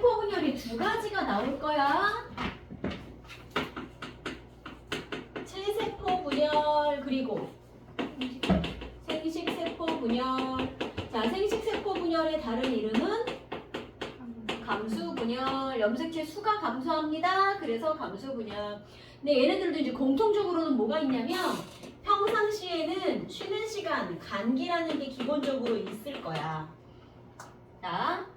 세포 분열이 두 가지가 나올 거야. 체세포 분열 그리고 생식세포 분열. 자, 생식세포 분열의 다른 이름은 감수 분열. 염색체 수가 감소합니다. 그래서 감수 분열. 근데 얘네들도 이제 공통적으로는 뭐가 있냐면 평상시에는 쉬는 시간, 간기라는 게 기본적으로 있을 거야. 자,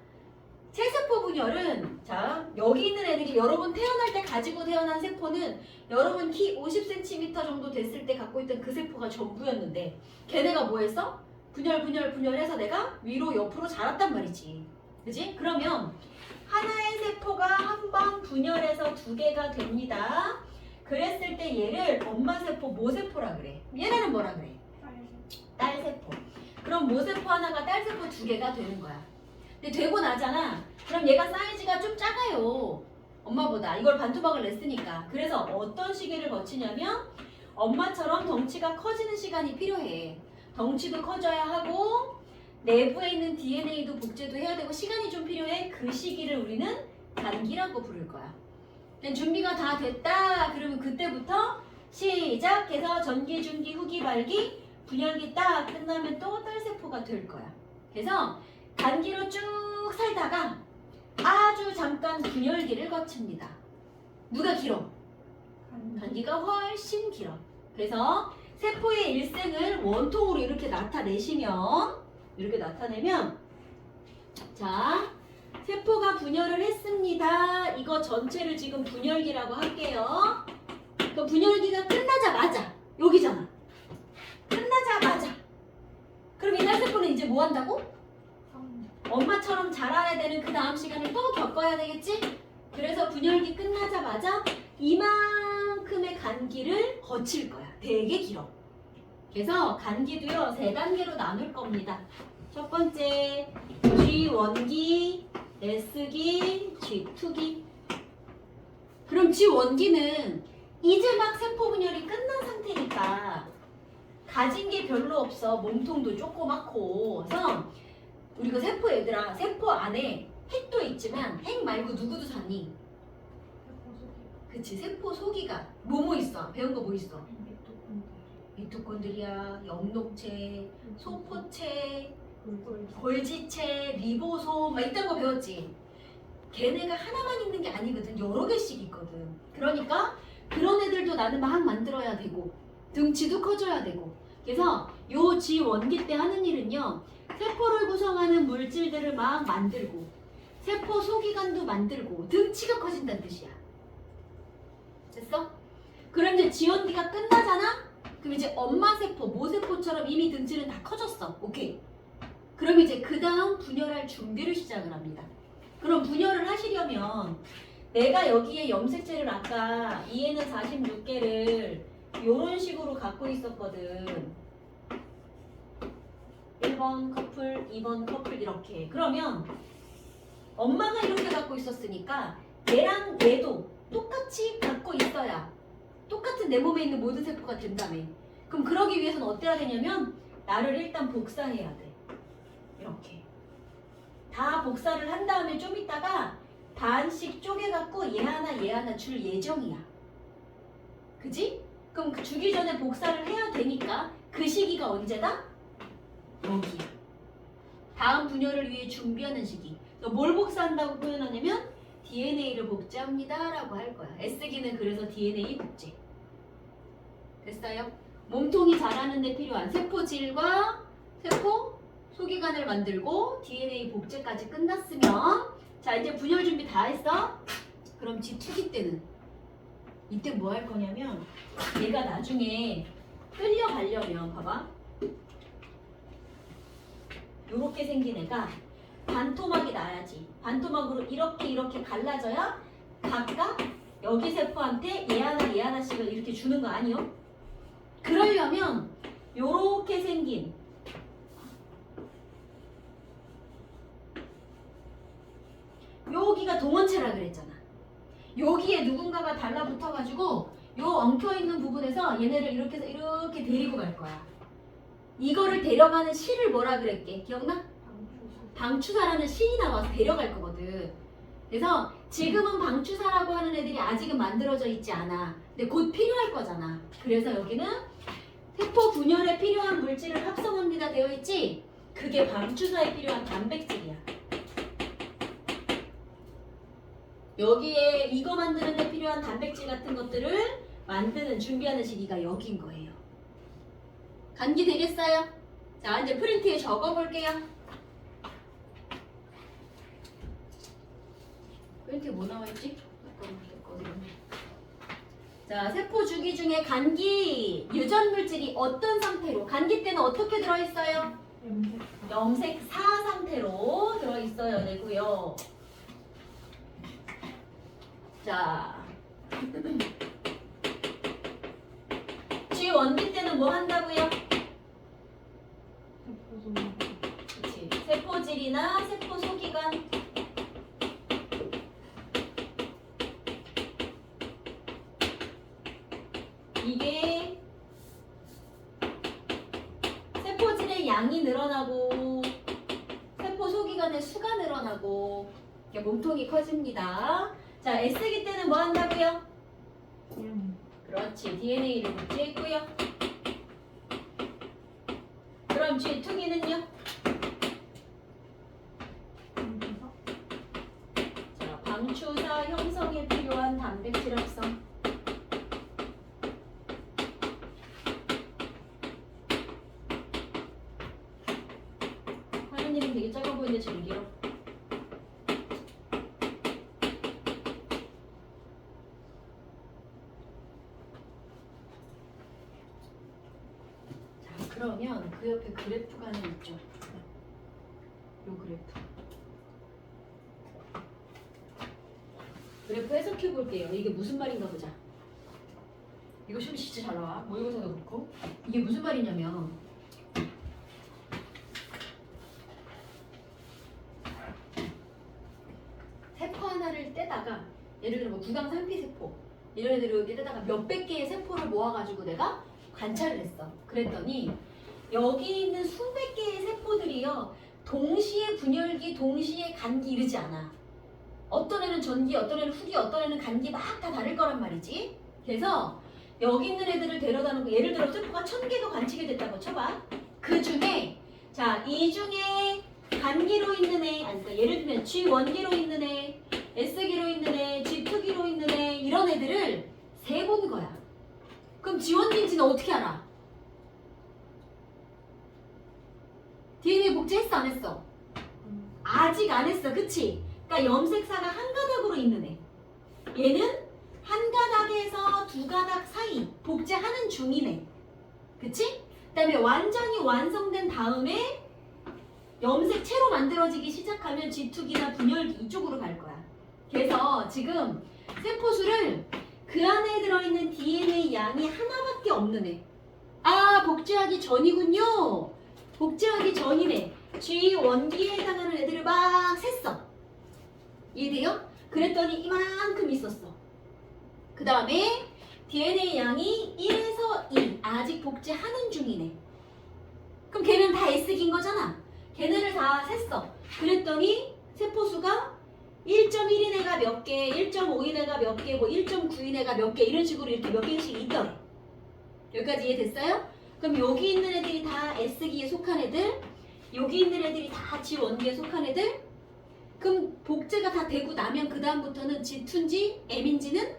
체세포 분열은 자 여기 있는 애들이 여러분 태어날 때 가지고 태어난 세포는 여러분 키 50cm 정도 됐을 때 갖고 있던 그 세포가 전부였는데 걔네가 뭐 했어? 분열해서 내가 위로 옆으로 자랐단 말이지. 그지? 그러면 하나의 세포가 한 번 분열해서 두 개가 됩니다. 그랬을 때 얘를 엄마세포, 모세포라 그래. 얘네는 뭐라 그래? 딸세포. 그럼 모세포 하나가 딸세포 두 개가 되는 거야. 근데 되고 나잖아. 그럼 얘가 사이즈가 좀 작아요. 엄마보다. 이걸 반토막을 냈으니까. 그래서 어떤 시기를 거치냐면 엄마처럼 덩치가 커지는 시간이 필요해. 덩치도 커져야 하고 내부에 있는 DNA도 복제도 해야 되고 시간이 좀 필요해. 그 시기를 우리는 간기라고 부를 거야. 준비가 다 됐다. 그러면 그때부터 시작해서 전기, 중기, 후기, 말기, 분열기 딱 끝나면 또 딸세포가 될 거야. 그래서 간기로 쭉 살다가 아주 잠깐 분열기를 거칩니다. 누가 길어? 간기가 훨씬 길어. 그래서 세포의 일생을 원통으로 이렇게 나타내시면 이렇게 나타내면 자 세포가 분열을 했습니다. 이거 전체를 지금 분열기라고 할게요. 그 분열기가 끝나자마자 여기잖아. 끝나자마자 그럼 이 딸세포는 이제 뭐 한다고? 엄마처럼 자라야 되는 그 다음 시간을 또 겪어야 되겠지? 그래서 분열기 끝나자마자 이만큼의 간기를 거칠 거야. 되게 길어. 그래서 간기도요 3단계로 나눌 겁니다. 첫 번째 G1기, S기, G2기. 그럼 G1기는 이제 막 세포 분열이 끝난 상태니까 가진 게 별로 없어. 몸통도 조그맣고. 그래서 우리 그 세포 얘들아, 세포 안에 핵도 있지만 핵 말고 누구도 사니? 그치, 세포 속이가 뭐뭐 있어? 배운 거 뭐 있어? 미토콘드리아, 엽록체, 소포체, 골지체, 리보솜 막 이딴 거 배웠지? 걔네가 하나만 있는 게 아니거든. 여러 개씩 있거든. 그러니까 그런 애들도 나는 막 만들어야 되고 등치도 커져야 되고. 그래서 요 G1기 때 하는 일은요 세포를 구성하는 물질들을 막 만들고 세포 소기관도 만들고 등치가 커진다는 뜻이야. 됐어? 그럼 이제 G1기가 끝나잖아? 그럼 이제 엄마 세포, 모세포처럼 이미 등치는 다 커졌어. 오케이. 그럼 이제 그 다음 분열할 준비를 시작을 합니다. 그럼 분열을 하시려면 내가 여기에 염색체를 아까 EN은 46개를 이런 식으로 갖고 있었거든. 1번 커플, 2번 커플 이렇게. 그러면 엄마가 이렇게 갖고 있었으니까 얘랑 얘도 똑같이 갖고 있어야 똑같은 내 몸에 있는 모든 세포가 된다며. 그럼 그러기 위해서는 어때야 되냐면 나를 일단 복사해야 돼. 이렇게. 다 복사를 한 다음에 좀 있다가 반씩 쪼개갖고 얘 하나 줄 예정이야. 그지? 그럼 주기 전에 복사를 해야 되니까 그 시기가 언제다? 여기야. 다음 분열을 위해 준비하는 시기. 뭘 복사한다고 표현하냐면 DNA를 복제합니다 라고 할 거야. S기는 그래서 DNA 복제. 됐어요? 몸통이 자라는 데 필요한 세포질과 세포 소기관을 만들고 DNA 복제까지 끝났으면 자 이제 분열 준비 다 했어? 그럼 G2기 때는 이때 뭐 할 거냐면 얘가 나중에 끌려가려면 봐봐 요렇게 생긴 애가 반토막이 나야지. 반토막으로 이렇게 갈라져야 각각 여기 세포한테 얘 하나씩을 이렇게 주는 거 아니요? 그러려면 요렇게 생긴 여기가 동원체라 그랬잖아. 여기에 누군가가 달라붙어가지고 요 엉켜있는 부분에서 얘네를 이렇게 해서 이렇게 데리고 갈 거야. 이거를 데려가는 실을 뭐라 그랬게? 기억나? 방추사라는 신이 나와서 데려갈 거거든. 그래서 지금은 방추사라고 하는 애들이 아직은 만들어져 있지 않아. 근데 곧 필요할 거잖아. 그래서 여기는 세포 분열에 필요한 물질을 합성합니다 되어 있지? 그게 방추사에 필요한 단백질이야. 여기에 이거 만드는 데 필요한 단백질 같은 것들을 만드는 준비하는 시기가 여기인 거예요. 간기 되겠어요? 자, 이제 프린트에 적어볼게요. 프린트에 뭐 나와있지? 자, 세포 주기 중에 간기 유전 물질이 어떤 상태로, 간기 때는 어떻게 들어있어요? 염색사 상태로 들어있어야 되고요. 자, G 원기 때는 뭐 한다고요? 그치. 세포질이나 세포 소기관. 이게 세포질의 양이 늘어나고 세포 소기관의 수가 늘어나고 이렇게 몸통이 커집니다. 자, S기 때는 뭐 한다고요? 그렇지. DNA를 복제했고요. 그럼 G2기는요? 자, 방추사 형성에 필요한 단백질 합성. 하는 일은 되게 작아 보이는데 지금 길어. 그러면 그 옆에 그래프가 하나 있죠. 요 그래프. 그래프 해석해 볼게요. 이게 무슨 말인가 보자. 이거 시험 진짜 잘 나와. 모의고사도 그렇고. 이게 무슨 말이냐면 세포 하나를 떼다가 예를 들어 뭐 구강 상피세포 이런 애들을 이렇게 떼다가 몇백 개의 세포를 모아가지고 내가 관찰을 했어. 그랬더니 여기 있는 수백 개의 세포들이요 동시에 분열기, 동시에 간기 이르지 않아. 어떤 애는 전기, 어떤 애는 후기, 어떤 애는 간기 막 다 다를 거란 말이지. 그래서 여기 있는 애들을 데려다 놓고 예를 들어 세포가 1000개도 관측이 됐다고 쳐봐. 그 중에 자, 이 중에 간기로 있는 애, 아니 그러니까 예를 들면 G1기로 있는 애, S기로 있는 애, G2기로 있는 애 이런 애들을 세본 거야. 그럼 G1기인지는 어떻게 알아? DNA 복제했어 안 했어? 아직 안 했어. 그치? 그러니까 염색사가 한 가닥으로 있는 애. 얘는 한 가닥에서 두 가닥 사이 복제하는 중인 애. 그치? 그 다음에 완전히 완성된 다음에 염색체로 만들어지기 시작하면 G2기나 분열기 이쪽으로 갈 거야. 그래서 지금 세포수를 그 안에 들어있는 DNA 양이 하나밖에 없는 애. 아, 복제하기 전이군요. 복제하기 전이네. G1기에 해당하는 애들을 막 셌어. 이해돼요? 그랬더니 이만큼 있었어. 그 다음에 DNA 양이 1에서 2 아직 복제하는 중이네. 그럼 걔는 다 S기인 거잖아. 걔네를 다 셌어. 그랬더니 세포수가 1.1인 애가 몇 개, 1.5인 애가 몇 개, 뭐 1.9인 애가 몇 개 이런 식으로 이렇게 몇 개씩 있더래. 여기까지 이해됐어요? 그럼 여기 있는 애들이 다 S기에 속한 애들, 여기 있는 애들이 다 G1기에 속한 애들. 그럼 복제가 다 되고 나면 그 다음부터는 G2인지 M인지는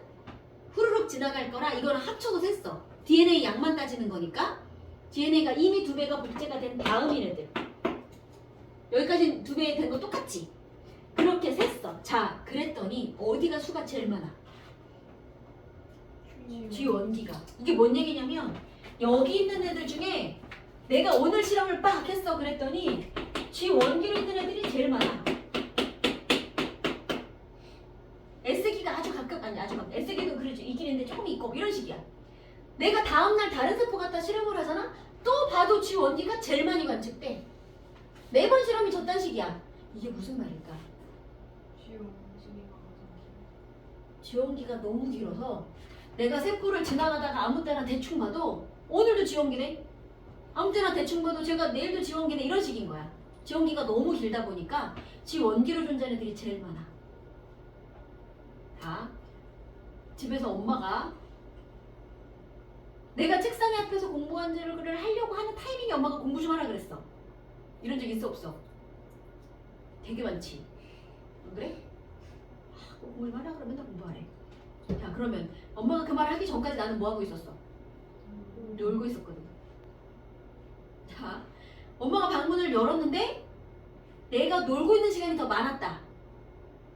후루룩 지나갈 거라 이거는 합쳐서 셌어. DNA 양만 따지는 거니까. DNA가 이미 2배가 복제가 된 다음인 애들. 여기까지 2배 된 거 똑같지? 그렇게 셌어. 자, 그랬더니 어디가 수가 제일 많아? G1기가. 이게 뭔 얘기냐면 여기 있는 애들 중에 내가 오늘 실험을 빡 했어 그랬더니 G1기로 있는 애들이 제일 많아. S기가 아주 가끔, 아니 아주 가끔, S기도 그러지 있긴 있는데 조금 있고 이런 식이야. 내가 다음날 다른 세포 갖다 실험을 하잖아? 또 봐도 G1기가 제일 많이 관측돼. 매번 실험이 저딴 식이야. 이게 무슨 말일까? G1기가 너무 길어서 내가 세포를 지나가다가 아무 때나 대충 봐도 오늘도 G1기네? 아무 때나 대충 봐도 제가 내일도 G1기네 이런 식인 거야. G1기가 너무 길다 보니까 G1기로 존재하는 애들이 제일 많아. 자, 집에서 엄마가 내가 책상에 앞에서 공부를 하려고 하는 타이밍에 엄마가 공부 좀 하라 그랬어. 이런 적 있어 없어? 되게 많지. 안 그래? 공부 좀 하라 그러면 맨날 공부하래. 자, 그러면 엄마가 그 말을 하기 전까지 나는 뭐 하고 있었어? 놀고 있었거든. 자, 엄마가 방문을 열었는데 내가 놀고 있는 시간이 더 많았다.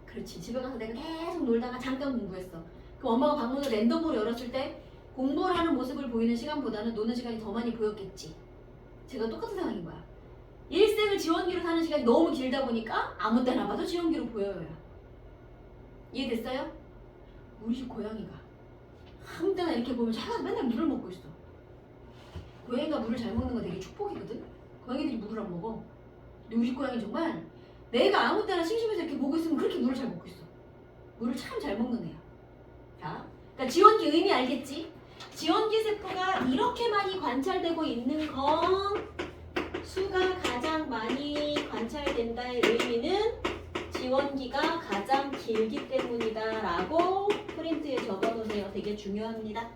그렇지. 집에 가서 내가 계속 놀다가 잠깐 공부했어. 그럼 엄마가 방문을 랜덤으로 열었을 때 공부를 하는 모습을 보이는 시간보다는 노는 시간이 더 많이 보였겠지. 제가 똑같은 상황인 거야. 일생을 지원기로 사는 시간이 너무 길다 보니까 아무 때나 봐도 지원기로 보여요. 이해됐어요? 우리 집 고양이가 아무 때나 이렇게 보면 자꾸 맨날 물을 먹고 있어. 고양이가 물을 잘 먹는 건 되게 축복이거든. 고양이들이 물을 안 먹어. 근데 우리 집 고양이 정말 내가 아무 때나 심심해서 이렇게 보고 있으면 그렇게 물을 잘 먹고 있어. 물을 참 잘 먹는 애야. 자, 그러니까 지원기 의미 알겠지? 지원기 세포가 이렇게 많이 관찰되고 있는 건 수가 가장 많이 관찰된다의 의미는 지원기가 가장 길기 때문이다 라고 프린트에 적어놓으세요. 되게 중요합니다.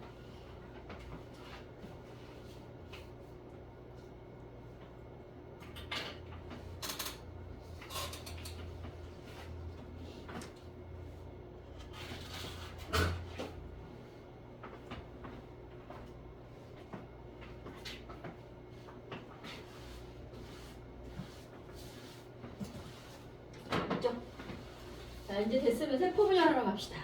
자, 이제 됐으면 세포 분열하러 갑시다.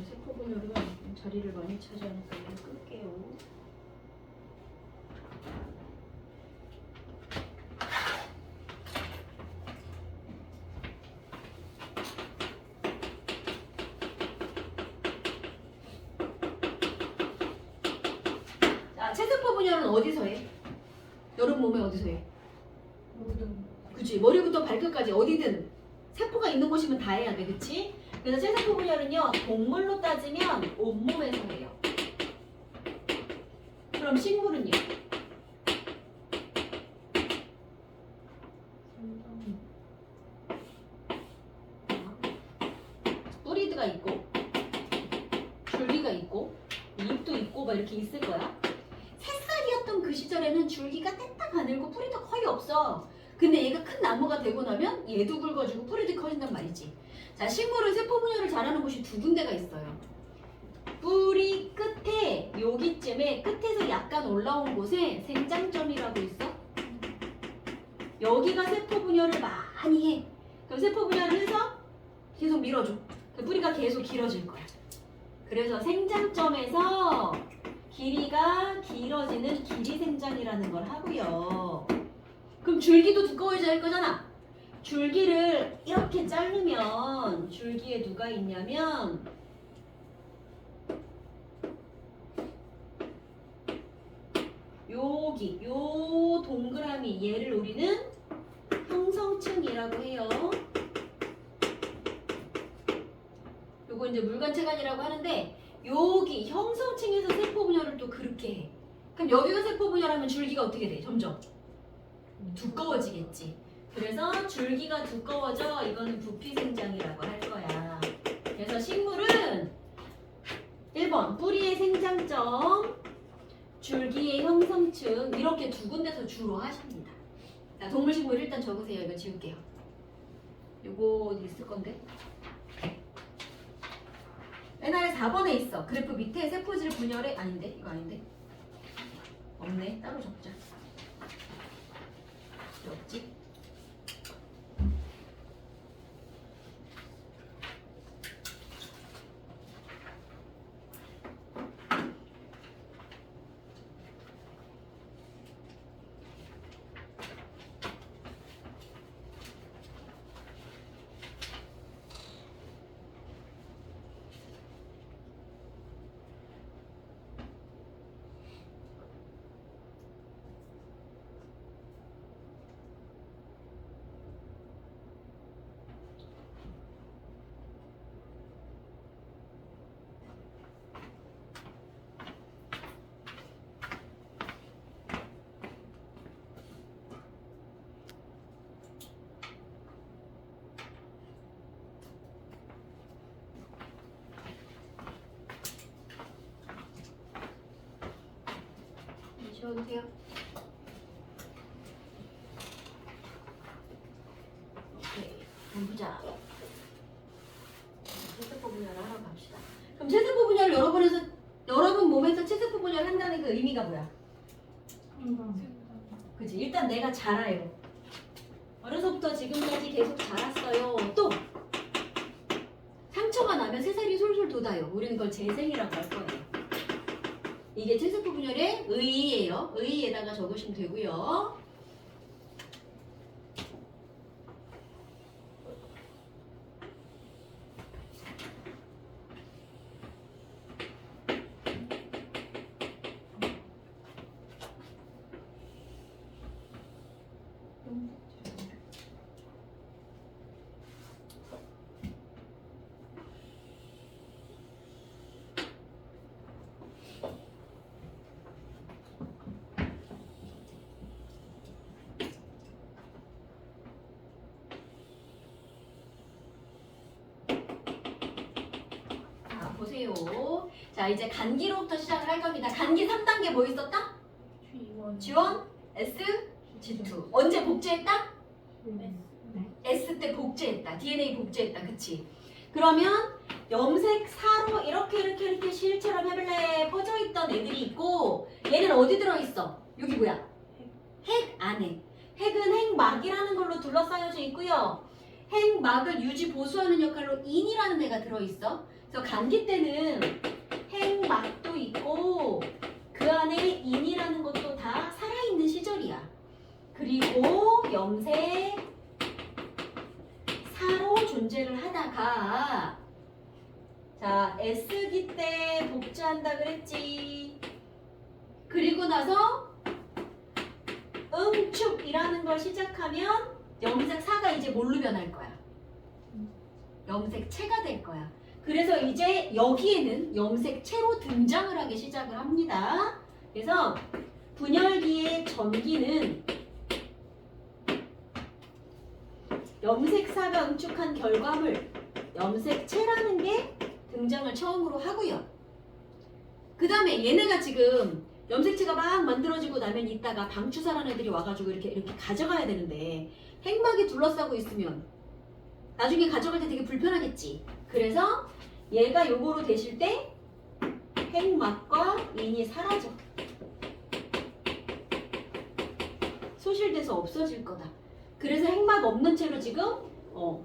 세포 분열은 자리를 많이 차지하니까 이거 끌게요. 자, 체세포 분열은 어디서 해? 여러분 몸에 어디서 해? 그치, 머리부터 발끝까지 어디든 세포가 있는 곳이면 다 해야 돼. 그치? 그래서 체세포 분열은요, 동물로 따지면 온몸에서 해요. 그럼 식물은요? 뿌리드가 있고 줄기가 있고 잎도 있고 막 이렇게 있을 거야. 새싹이었던 그 시절에는 줄기가 떼딱 가늘고 뿌리도 거의 없어. 근데 얘가 큰 나무가 되고 나면 얘도 굵어지고 뿌리도 커진단 말이지. 자, 식물은 세포 분열을 잘하는 곳이 두 군데가 있어요. 뿌리 끝에 여기쯤에 끝에서 약간 올라온 곳에 생장점이라고 있어. 여기가 세포 분열을 많이 해. 그럼 세포 분열을 해서 계속 밀어줘. 그 뿌리가 계속 길어질 거야. 그래서 생장점에서 길이가 길어지는 길이생장이라는 걸 하고요. 그럼 줄기도 두꺼워져야 할 거잖아. 줄기를 이렇게 자르면 줄기에 누가 있냐면 여기 요 동그라미 얘를 우리는 형성층이라고 해요. 요거 이제 물관체관이라고 하는데 여기 형성층에서 세포 분열을 또 그렇게 해. 그럼 여기가 세포 분열하면 줄기가 어떻게 돼? 점점 두꺼워지겠지. 그래서 줄기가 두꺼워져. 이거는 부피생장이라고 할 거야. 그래서 식물은 1번 뿌리의 생장점, 줄기의 형성층 이렇게 두 군데서 주로 하십니다. 자, 동물식물 일단 적으세요. 이거 지울게요. 요거 어디 있을 건데? 옛날에 4번에 있어. 그래프 밑에 세포질 분열에 아닌데? 이거 아닌데? 없네. 따로 적자. 없지? 가져와도 돼요. 오케이. 그럼 보자. 체세포 분열을 하러 갑시다. 그럼 체세포 분열 여러분 몸에서 체세포 분열 한다는 그 의미가 뭐야? 그치? 일단 내가 자라요. 어려서부터 지금까지 계속 자랐어요. 또 상처가 나면 새살이 솔솔 돋아요. 우리는 그걸 재생이라고 할 거예요. 이게 체세포 분열의 의의예요. 의의에다가 적으시면 되고요. 보세요. 자, 이제 간기로부터 시작을 할 겁니다. 간기 3단계 뭐 있었다? G1, S, G2. 언제 복제했다? S 때 복제했다. DNA 복제했다. 그치? 그러면 염색사로 이렇게 실처럼 해블레에 퍼져있던 애들이 있고 얘는 어디 들어있어? 여기 뭐야? 핵 안에. 핵은 핵막이라는 걸로 둘러싸여져 있고요. 핵막을 유지 보수하는 역할로 인이라는 애가 들어있어. 그래서 감기 때는 핵막도 있고 그 안에 인이라는 것도 다 살아있는 시절이야. 그리고 염색사로 존재를 하다가 자 S기 때 복제한다 그랬지. 그리고 나서 응축이라는 걸 시작하면 염색사가 이제 뭘로 변할 거야? 염색체가 될 거야. 그래서 이제 여기에는 염색체로 등장을 하기 시작을 합니다. 그래서 분열기의 전기는 염색사가 응축한 결과물, 염색체라는 게 등장을 처음으로 하고요. 그 다음에 얘네가 지금 염색체가 막 만들어지고 나면 이따가 방추사라는 애들이 와가지고 이렇게 가져가야 되는데 핵막이 둘러싸고 있으면 나중에 가져갈 때 되게 불편하겠지. 그래서 얘가 요거로 되실 때 핵막과 인이 사라져. 소실돼서 없어질 거다. 그래서 핵막 없는 채로 지금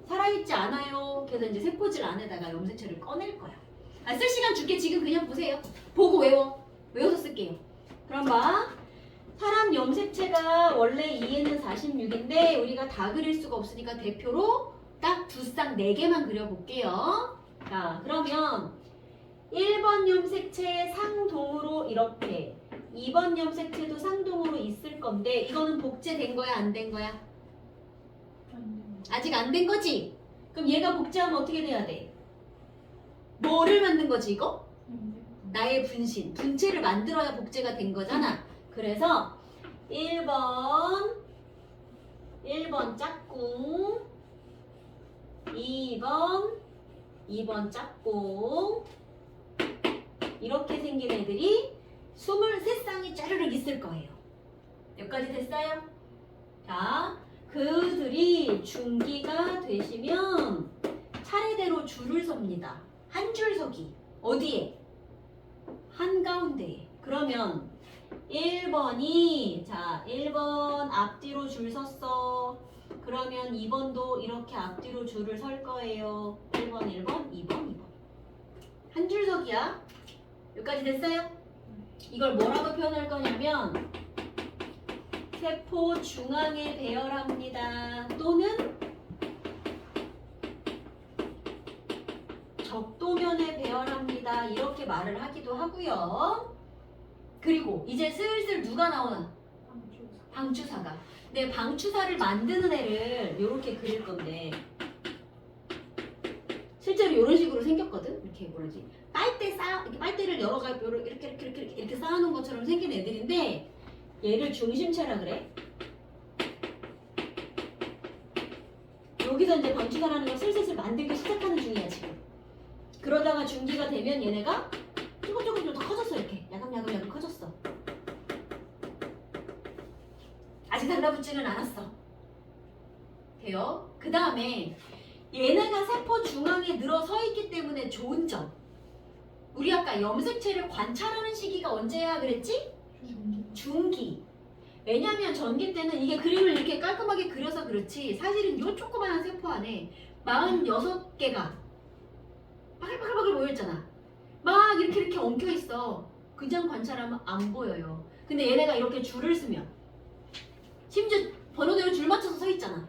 살아있지 않아요. 그래서 이제 세포질 안에다가 염색체를 꺼낼 거야. 쓸 시간 줄게. 지금 그냥 보세요. 보고 외워. 외워서 쓸게요. 그럼 봐. 사람 염색체가 원래 2에는 46인데 우리가 다 그릴 수가 없으니까 대표로 딱 두 쌍 4개만 그려볼게요. 자, 그러면 1번 염색체 상동으로 이렇게 2번 염색체도 상동으로 있을 건데 이거는 복제된 거야? 안 된 거야? 아직 안 된 거지? 그럼 얘가 복제하면 어떻게 돼야 돼? 뭐를 만든 거지 이거? 나의 분신, 분체를 만들어야 복제가 된 거잖아. 그래서 1번 짝꿍 2번 짝꿍 이렇게 생긴 애들이 23쌍이 짜르륵 있을 거예요. 여기까지 됐어요? 자, 그들이 중기가 되시면 차례대로 줄을 섭니다. 한 줄 서기. 어디에? 한가운데에. 그러면 1번이 자 1번 앞뒤로 줄 섰어. 그러면 2번도 이렇게 앞뒤로 줄을 설 거예요. 1번, 2번. 한 줄 서기야. 여기까지 됐어요? 이걸 뭐라고 표현할 거냐면 세포 중앙에 배열합니다. 또는 적도면에 배열합니다. 이렇게 말을 하기도 하고요. 그리고 이제 슬슬 누가 나오나? 방추사가. 네, 방추사를 만드는 애를 이렇게 그릴 건데 실제로 이런 식으로 생겼거든. 이렇게 뭐라지? 이렇게 빨대를 여러 가지 이렇게 쌓아놓은 것처럼 생긴 애들인데 얘를 중심체라 그래. 여기서 이제 방추사라는 걸 슬슬 만들기 시작하는 중이야 지금. 그러다가 중기가 되면 얘네가 조금 더 커졌어. 이렇게 야금야금 커졌어. 아직 달라붙지는 않았어. 돼요? 그 다음에 얘네가 세포 중앙에 늘어서 있기 때문에 좋은 점. 우리 아까 염색체를 관찰하는 시기가 언제야 그랬지? 중기. 왜냐면 전기 때는 이게 그림을 이렇게 깔끔하게 그려서 그렇지 사실은 요 조그마한 세포 안에 46개가 바글바글바글 모여있잖아. 막 이렇게 엉켜 있어. 그냥 관찰하면 안 보여요. 근데 얘네가 이렇게 줄을 쓰면 심지어 번호대로 줄 맞춰서 서 있잖아.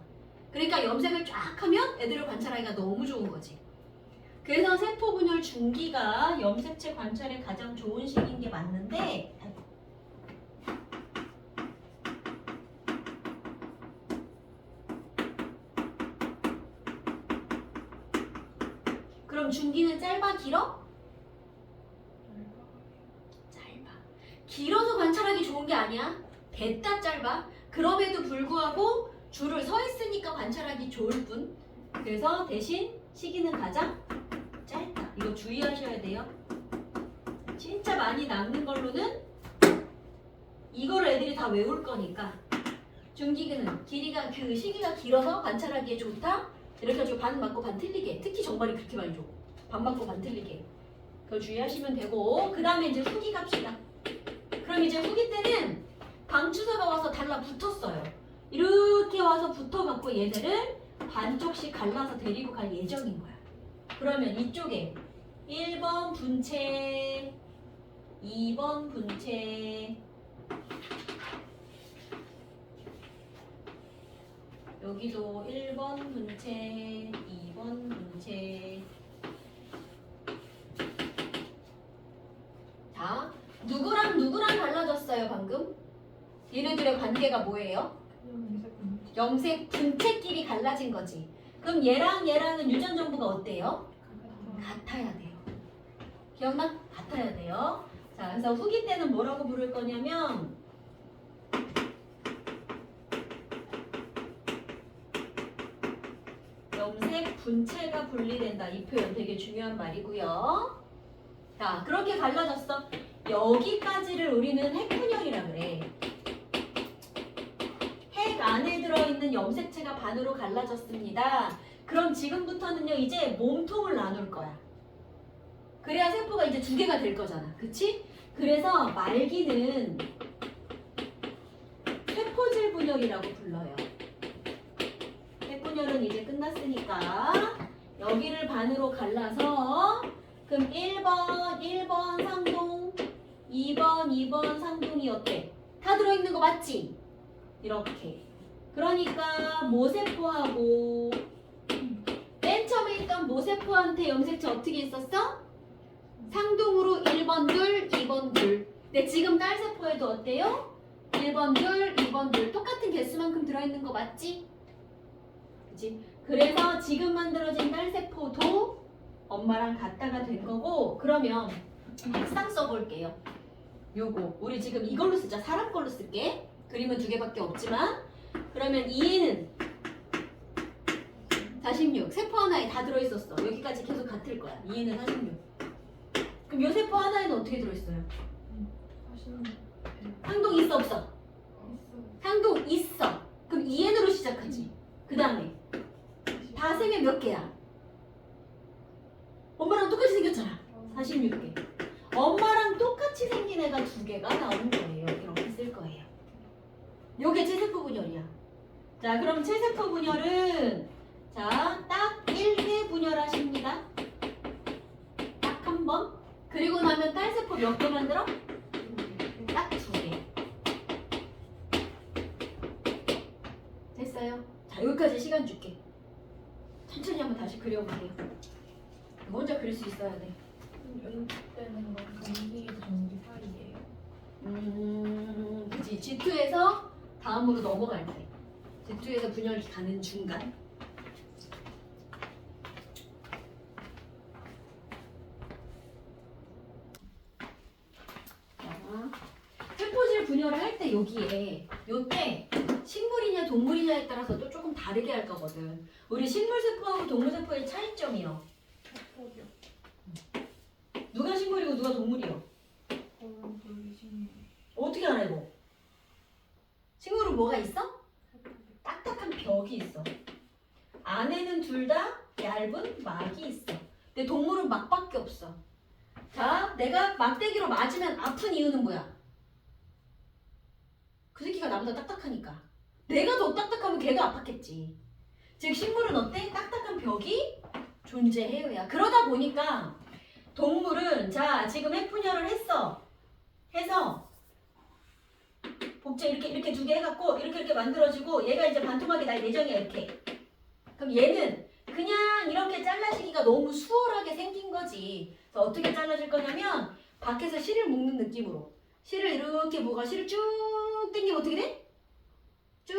그러니까 염색을 쫙 하면 애들을 관찰하기가 너무 좋은 거지. 그래서 세포 분열 중기가 염색체 관찰에 가장 좋은 시기인 게 맞는데 그럼 중기는 짧아 길어? 짧아. 길어서 관찰하기 좋은 게 아니야. 됐다 짧아. 그럼에도 불구하고 줄을 서 있으니까 관찰하기 좋을 뿐. 그래서 대신 시기는 가장 짧다. 이거 주의하셔야 돼요. 진짜 많이 남는 걸로는 이거를 애들이 다 외울 거니까 중기는 길이가 그 시기가 길어서 관찰하기에 좋다. 이렇게 해가지고 반 맞고 반 틀리게. 특히 정발이 그렇게 많이 줘. 반 맞고 반 틀리게. 그거 주의하시면 되고 그 다음에 이제 후기 갑시다. 그럼 이제 후기 때는 방추사가 와서 달라붙었어요. 이렇게 와서 붙어갖고 얘들을 반쪽씩 갈라서 데리고 갈 예정인 거야. 그러면 이쪽에 1번 분체, 2번 분체, 여기도 1번 분체, 2번 분체. 자, 누구랑 달라졌어요 방금? 얘네들의 관계가 뭐예요? 염색 분체끼리 갈라진 거지. 그럼 얘랑은 유전 정보가 어때요? 같아야 돼요. 기억나? 같아야 돼요. 자, 그래서 후기 때는 뭐라고 부를 거냐면 염색 분체가 분리된다. 이 표현 되게 중요한 말이고요. 자, 그렇게 갈라졌어. 여기까지를 우리는 핵분열이라 그래. 핵 안에 들어있는 염색체가 반으로 갈라졌습니다. 그럼 지금부터는요, 이제 몸통을 나눌 거야. 그래야 세포가 이제 2개가 될 거잖아. 그치? 그래서 말기는 세포질 분열이라고 불러요. 핵분열은 이제 끝났으니까 여기를 반으로 갈라서 그럼 1번 상동, 2번 상동이 어때? 다 들어있는 거 맞지? 이렇게. 그러니까 모세포하고 맨 처음에 있던 모세포한테 염색체 어떻게 있었어? 상동으로 1번 둘, 2번 둘. 근데 지금 딸세포에도 어때요? 1번 둘, 2번 둘. 똑같은 개수만큼 들어있는 거 맞지? 그치? 그래서 지금 만들어진 딸세포도 엄마랑 같다가 된 거고 그러면 색상 써볼게요. 요거 우리 지금 이걸로 쓰자. 사람 걸로 쓸게. 그림은 2개밖에 없지만 그러면 2에는 46 세포 하나에 다 들어있었어. 여기까지 계속 같을 거야. 2에는 46. 그럼 요 세포 하나에는 어떻게 들어있어요? 상동 있어 없어? 상동 있어. 그럼 2n으로 시작하지. 그 다음에 다 세면 몇 개야? 엄마랑 똑같이 생겼잖아. 46개. 엄마랑 똑같이 생긴 애가 2개가 나오는 거예요. 이렇게 쓸 거예요. 요게 체세포 분열이야. 자, 그럼 체세포 분열은 자, 딱 1회 분열하십니다. 딱 한 번. 그리고 나면 딸세포 몇 개 만들어? 딱 2개. 됐어요? 자, 여기까지 시간 줄게. 천천히 한번 다시 그려보세요. 먼저 그릴 수 있어야 돼. 연습되는 건 전기에서 전기 사이예요. 그치. G2에서 다음으로 넘어갈 때. G2에서 분열이 가는 중간. 세포질 분열을 할 때 여기에 요때 식물이냐 동물이냐에 따라서 또 조금 다르게 할 거거든. 우리 식물세포하고 동물세포의 차이점이요. 세포요. 누가 식물이고 누가 동물이요? 저는 식물. 어떻게 알아 이거? 식물은 뭐가 있어? 딱딱한 벽이 있어. 안에는 둘 다 얇은 막이 있어. 근데 동물은 막밖에 없어. 자, 내가 막대기로 맞으면 아픈 이유는 뭐야? 그 새끼가 나보다 딱딱하니까. 내가 더 딱딱하면 걔가 아팠겠지. 즉 식물은 어때? 딱딱한 벽이 존재해요야. 그러다 보니까 동물은 자 지금 해분열을 해서 복제 이렇게 두 개 해갖고 이렇게 만들어지고 얘가 이제 반토막이 날 예정이야 이렇게. 그럼 얘는 그냥 이렇게 잘라지기가 너무 수월하게 생긴 거지. 그래서 어떻게 잘라질 거냐면 밖에서 실을 묶는 느낌으로 실을 이렇게 뭐가 실을 쭉 당기면 어떻게 돼? 쭉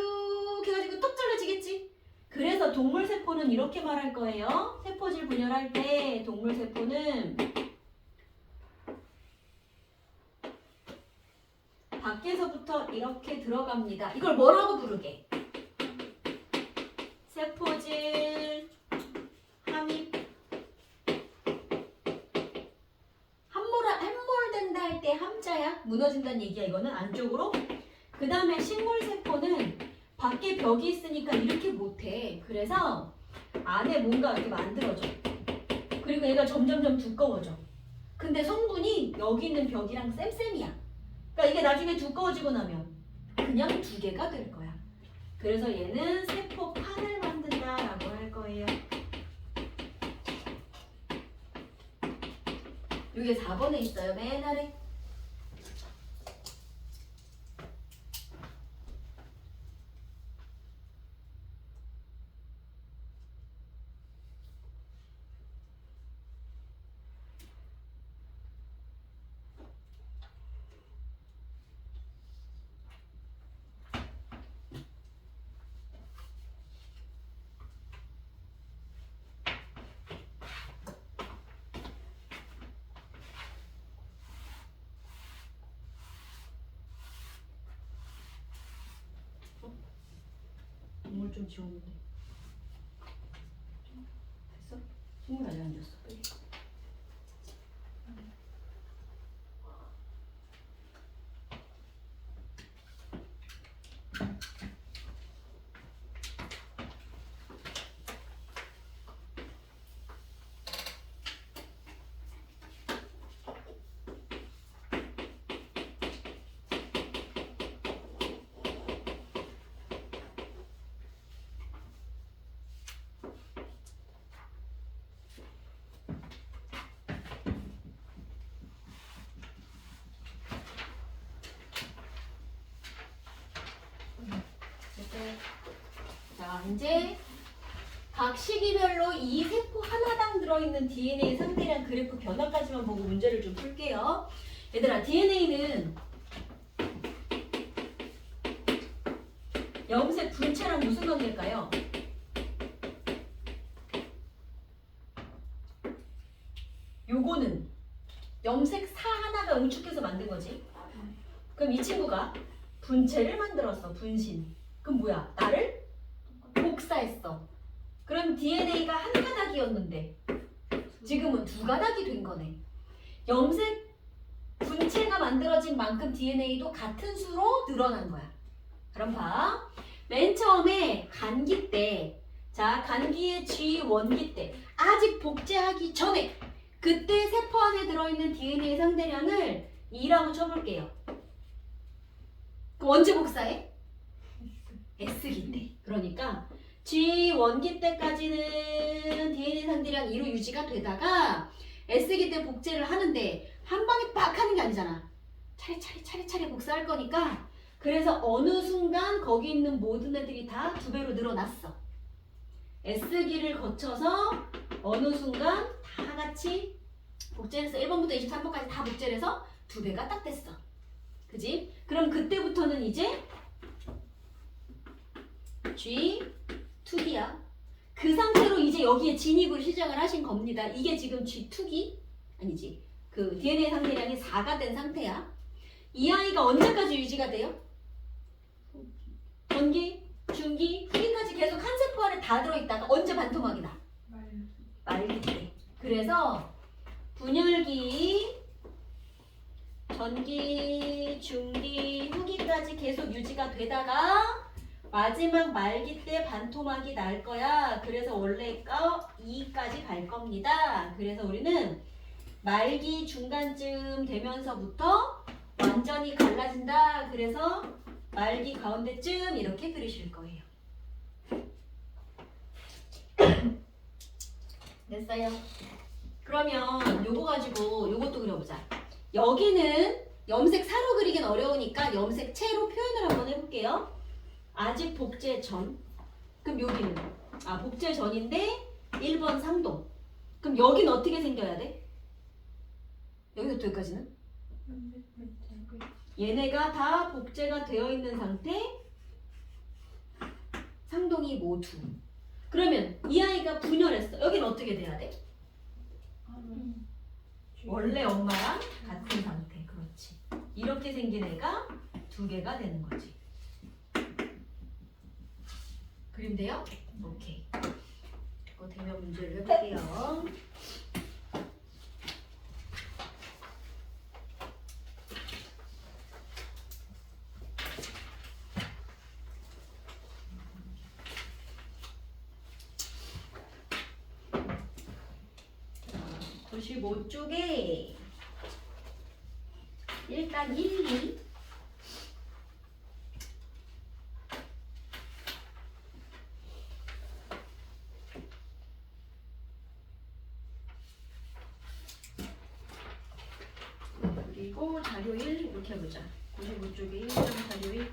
해가지고 톡 잘라지겠지. 그래서 동물 세포는 이렇게 말할 거예요. 세포질 분열할 때 동물 세포는 밖에서부터 이렇게 들어갑니다. 이걸 뭐라고 부르게? 세포질 함입. 함몰된다 할 때 함자야. 무너진다는 얘기야. 이거는 안쪽으로. 그 다음에 식물세포는 밖에 벽이 있으니까 이렇게 못해. 그래서 안에 뭔가 이렇게 만들어져. 그리고 얘가 점점점 두꺼워져. 근데 성분이 여기 있는 벽이랑 쌤쌤이야. 그러니까 이게 나중에 두꺼워지고 나면 그냥 두 개가 될 거야. 그래서 얘는 세포판을 만든다라고 할 거예요. 이게 4번에 있어요. 맨 아래. 동물 좀 지웠는데. 됐어? 식물 아직 안 지웠어. 자, 이제 각 시기별로 이 세포 하나당 들어있는 DNA 상태량 그래프 변화까지만 보고 문제를 좀 풀게요. 얘들아, DNA는 염색 분체랑 무슨 관계일까요? 요거는 염색사 하나가 응축해서 만든 거지. 그럼 이 친구가 분체를 만들었어. 분신. 그럼 뭐야? 나를 복사했어. 그럼 DNA가 한 가닥이었는데 지금은 두 가닥이 된 거네. 염색 분체가 만들어진 만큼 DNA도 같은 수로 늘어난 거야. 그럼 봐. 맨 처음에 간기 때, 자, 간기의 G1기 때 아직 복제하기 전에 그때 세포 안에 들어있는 DNA 상대량을 2라고 쳐볼게요. 그럼 언제 복사해? S기 때. 그러니까 G1기 때까지는 DNA 상대량 2로 유지가 되다가 S기 때 복제를 하는데 한 방에 빡 하는 게 아니잖아. 차례차례 복사할 거니까 그래서 어느 순간 거기 있는 모든 애들이 다 2배로 늘어났어. S기를 거쳐서 어느 순간 다 같이 복제를 해서 1번부터 23번까지 다 복제를 해서 2배가 딱 됐어. 그지? 그럼 그때부터는 이제 G2기야. 그 상태로 이제 여기에 진입을 시작을 하신 겁니다. 이게 지금 G2기? 아니지. 그 DNA 상대량이 4가 된 상태야. 이 아이가 언제까지 유지가 돼요? 전기, 중기, 후기까지 계속 한 세포 안에 다 들어있다가 언제 반토막이 나? 말기 때. 그래서 분열기 전기, 중기, 후기까지 계속 유지가 되다가 마지막 말기 때 반토막이 날 거야. 그래서 원래 거 2까지 갈 겁니다. 그래서 우리는 말기 중간쯤 되면서부터 완전히 갈라진다. 그래서 말기 가운데쯤 이렇게 그리실 거예요. 됐어요? 그러면 요거 가지고 요것도 그려보자. 여기는 염색 사로 그리긴 어려우니까 염색체로 표현을 한번 해볼게요. 아직 복제 전. 그럼 여기는 복제 전인데 1번 상동. 그럼 여기는 어떻게 생겨야 돼? 여기서부터 여기까지는? 얘네가 다 복제가 되어 있는 상태. 상동이 모두. 그러면 이 아이가 분열했어. 여기는 어떻게 돼야 돼? 원래 엄마랑 같은 상태. 그렇지. 이렇게 생긴 애가 두 개가 되는 거지. 그림 돼요? 오케이. 이거 되면 문제를 해볼게요. 자, 95쪽에 일단 1, 2 그리고 자료 1 이렇게 해보자. 95쪽에 1점 자료 1